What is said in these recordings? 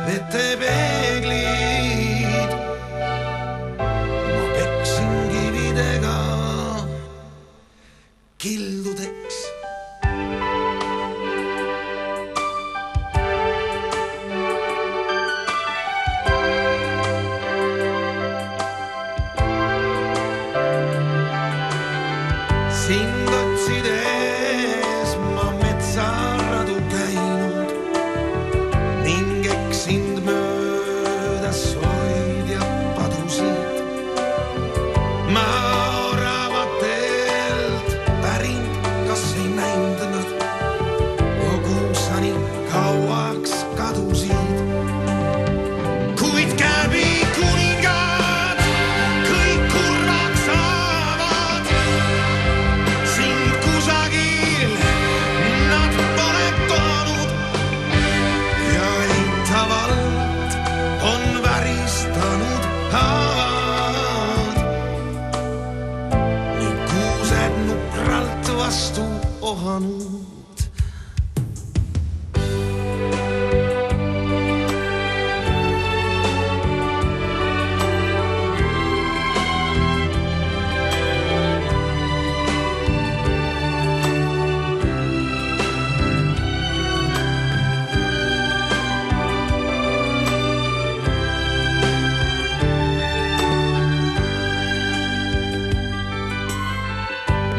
vetepeeglid. Ma peksin kividega kildudeks. Sind otsides ma metsaradu käinud ning eksind möödas soid ja padusid. Ma oravatelt pärind, kas ei näinud nad, kus sa nii kauaks kadusid. Kuid käbi kuningad kõik kurvaks saavad. Sind kusagil nad pole toonud ja eitavalt on väristanud haavad ning kuused nukralt vastu ohanud.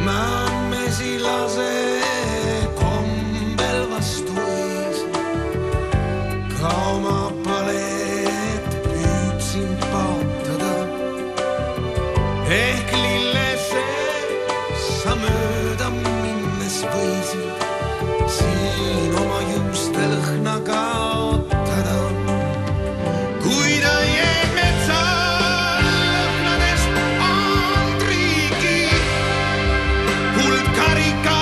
Ma mesilase kombel vastu võis, ka oma paleed püüdsin paotada. Ehk lillesse sa mööda minnes võisid siin oma juuste lõhna kaotada. Kuid õied metsaalõhnadest on triigi kuldkarika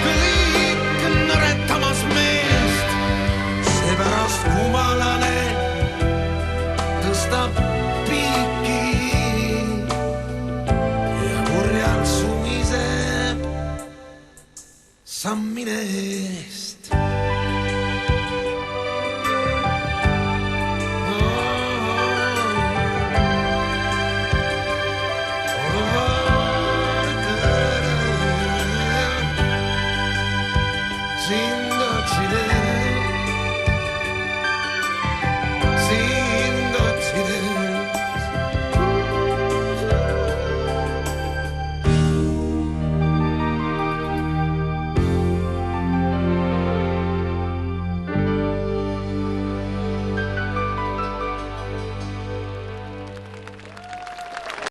kõik nõretamas meest. Seepärast kumalane tõstab piiki ja kurjalt sumiseb sammine eest.